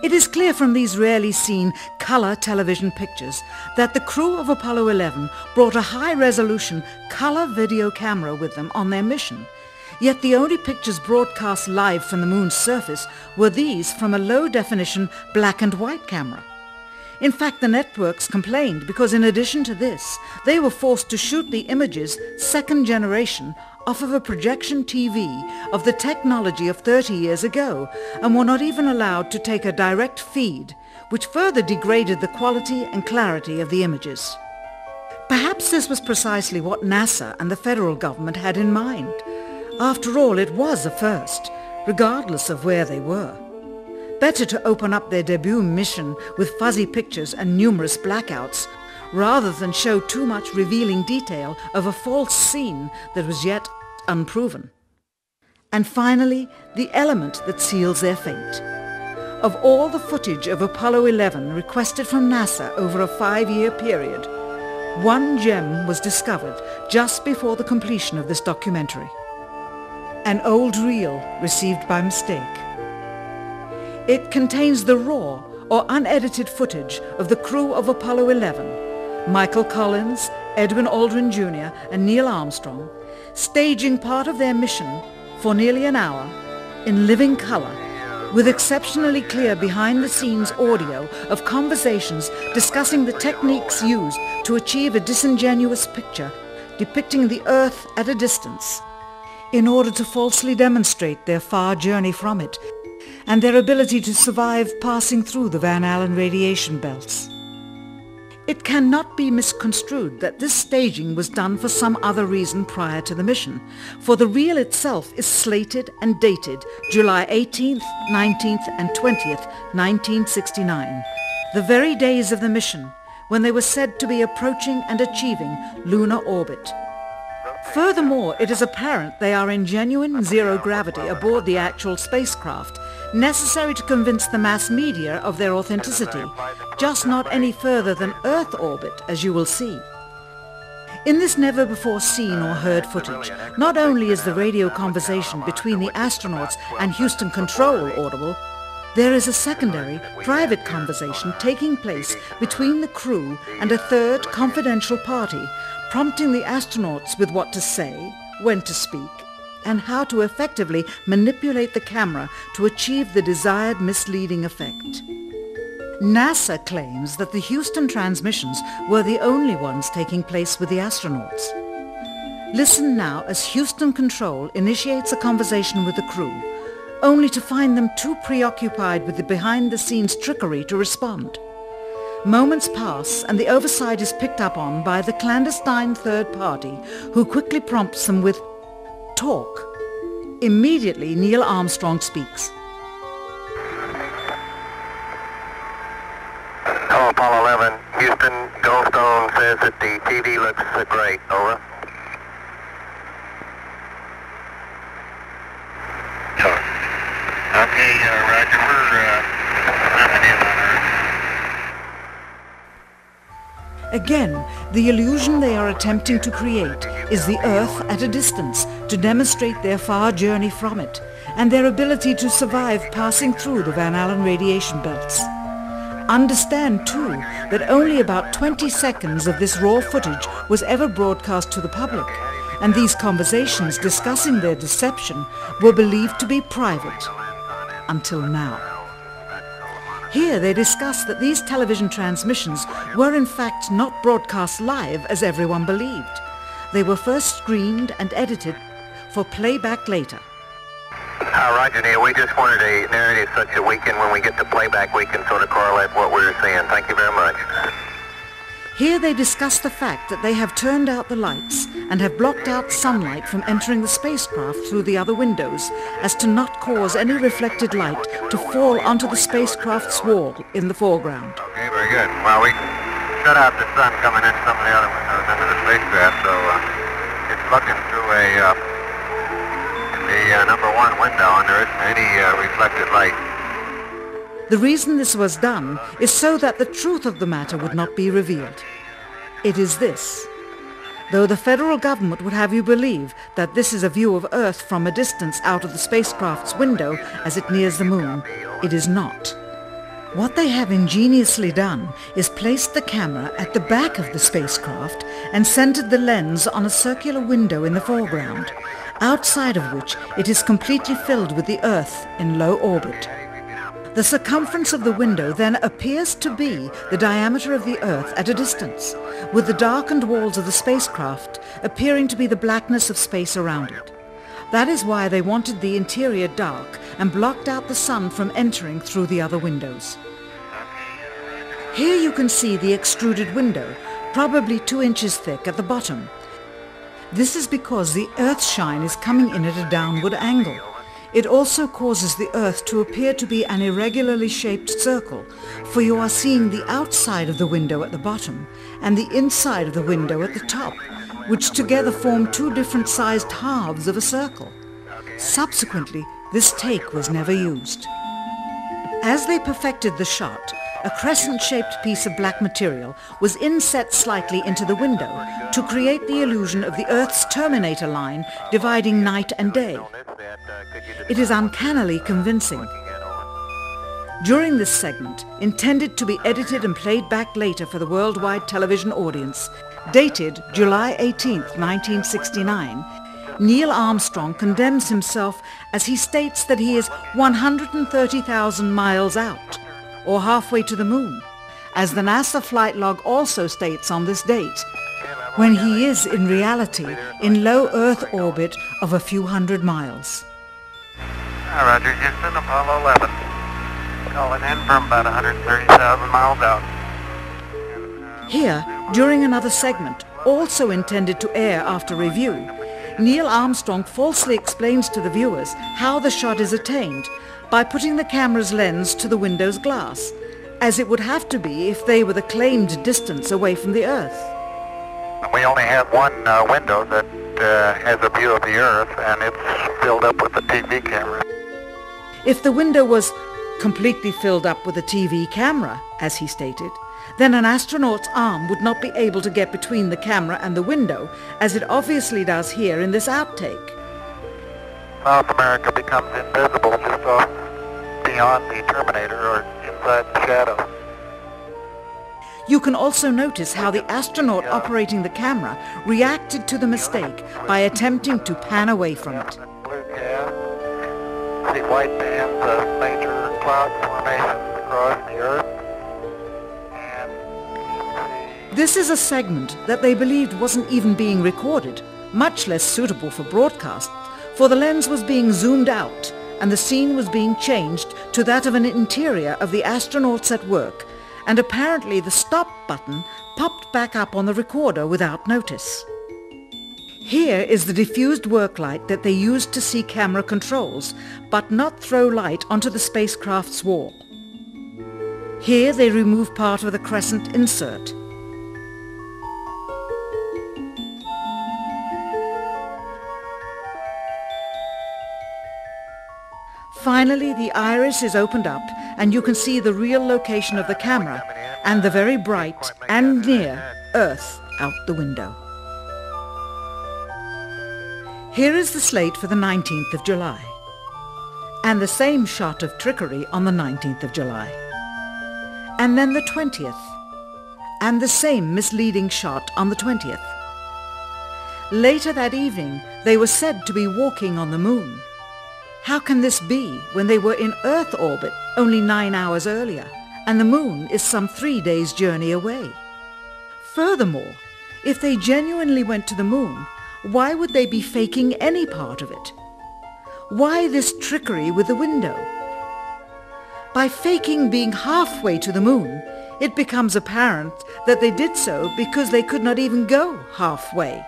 It is clear from these rarely seen color television pictures that the crew of Apollo 11 brought a high-resolution color video camera with them on their mission. Yet the only pictures broadcast live from the moon's surface were these from a low-definition black and white camera. In fact, the networks complained because in addition to this, they were forced to shoot the images second generation off of a projection TV of the technology of 30 years ago and were not even allowed to take a direct feed, which further degraded the quality and clarity of the images. Perhaps this was precisely what NASA and the federal government had in mind. After all, it was a first, regardless of where they were. Better to open up their debut mission with fuzzy pictures and numerous blackouts, rather than show too much revealing detail of a false scene that was yet unproven. And finally, the element that seals their fate. Of all the footage of Apollo 11 requested from NASA over a 5-year period, one gem was discovered just before the completion of this documentary. An old reel received by mistake. It contains the raw or unedited footage of the crew of Apollo 11, Michael Collins, Edwin Aldrin Jr. and Neil Armstrong, staging part of their mission for nearly an hour in living color, with exceptionally clear behind-the-scenes audio of conversations discussing the techniques used to achieve a disingenuous picture depicting the Earth at a distance, in order to falsely demonstrate their far journey from it and their ability to survive passing through the Van Allen radiation belts. It cannot be misconstrued that this staging was done for some other reason prior to the mission, for the reel itself is slated and dated July 18th, 19th and 20th, 1969, the very days of the mission when they were said to be approaching and achieving lunar orbit. Furthermore, it is apparent they are in genuine zero gravity aboard the actual spacecraft, necessary to convince the mass media of their authenticity, just not any further than Earth orbit, as you will see. In this never-before-seen or heard footage, not only is the radio conversation between the astronauts and Houston Control audible, there is a secondary, private conversation taking place between the crew and a third confidential party, prompting the astronauts with what to say, when to speak, and how to effectively manipulate the camera to achieve the desired misleading effect. NASA claims that the Houston transmissions were the only ones taking place with the astronauts. Listen now as Houston Control initiates a conversation with the crew, only to find them too preoccupied with the behind-the-scenes trickery to respond. Moments pass and the oversight is picked up on by the clandestine third party, who quickly prompts them with talk. Immediately, Neil Armstrong speaks. Hello, Apollo 11. Houston, Goldstone says that the TV looks great. Over. Okay, Roger. We're mapping in on Earth. Again, the illusion they are attempting to create is the Earth at a distance to demonstrate their far journey from it and their ability to survive passing through the Van Allen radiation belts. Understand, too, that only about 20 seconds of this raw footage was ever broadcast to the public, and these conversations discussing their deception were believed to be private, until now. Here they discuss that these television transmissions were in fact not broadcast live as everyone believed. They were first screened and edited for playback later. Roger, Neil. We just wanted a narrative such that we can, when we get to playback, we can sort of correlate what we're seeing. Thank you very much. Here they discuss the fact that they have turned out the lights and have blocked out sunlight from entering the spacecraft through the other windows, as to not cause any reflected light to fall onto the spacecraft's wall in the foreground. Okay, very good. Well, we shut out the sun coming in some of the other windows into the spacecraft, so it's looking through the number one window, and there isn't any reflected light. The reason this was done is so that the truth of the matter would not be revealed. It is this. though the federal government would have you believe that this is a view of Earth from a distance out of the spacecraft's window as it nears the moon, it is not. What they have ingeniously done is placed the camera at the back of the spacecraft and centered the lens on a circular window in the foreground, outside of which it is completely filled with the Earth in low orbit. The circumference of the window then appears to be the diameter of the Earth at a distance, with the darkened walls of the spacecraft appearing to be the blackness of space around it. That is why they wanted the interior dark and blocked out the sun from entering through the other windows. Here you can see the extruded window, probably 2 inches thick at the bottom. This is because the Earth's shine is coming in at a downward angle. It also causes the Earth to appear to be an irregularly shaped circle, for you are seeing the outside of the window at the bottom and the inside of the window at the top, which together form 2 different sized halves of a circle. Subsequently, this take was never used. As they perfected the shot, a crescent-shaped piece of black material was inset slightly into the window to create the illusion of the Earth's terminator line dividing night and day. It is uncannily convincing. During this segment, intended to be edited and played back later for the worldwide television audience, dated July 18, 1969, Neil Armstrong condemns himself as he states that he is 130,000 miles out, or halfway to the moon, as the NASA flight log also states on this date, when he is in reality in low Earth orbit of a few hundred miles. Roger, Houston, Apollo 11. Calling in from about 130,000 miles out. Here, during another segment, also intended to air after review, Neil Armstrong falsely explains to the viewers how the shot is attained by putting the camera's lens to the window's glass, as it would have to be if they were the claimed distance away from the Earth. We only have one window that has a view of the Earth, and it's filled up with the TV camera. If the window was completely filled up with a TV camera, as he stated, then an astronaut's arm would not be able to get between the camera and the window, as it obviously does here in this outtake. South America becomes invisible just off beyond the terminator or inside the shadow. You can also notice how the astronaut operating the camera reacted to the mistake by attempting to pan away from it. Blue cast. See white bands of major cloud formations across the Earth. This is a segment that they believed wasn't even being recorded, much less suitable for broadcast, for the lens was being zoomed out and the scene was being changed to that of an interior of the astronauts at work, and apparently the stop button popped back up on the recorder without notice. Here is the diffused work light that they used to see camera controls, but not throw light onto the spacecraft's wall. Here they remove part of the crescent insert. Finally, the iris is opened up and you can see the real location of the camera and the very bright and near Earth out the window. Here is the slate for the 19th of July, and the same shot of trickery on the 19th of July, and then the 20th, and the same misleading shot on the 20th. Later that evening, they were said to be walking on the moon. How can this be when they were in Earth orbit only 9 hours earlier, and the moon is some 3 days' journey away? Furthermore, if they genuinely went to the moon, why would they be faking any part of it? Why this trickery with the window? By faking being halfway to the moon, it becomes apparent that they did so because they could not even go halfway.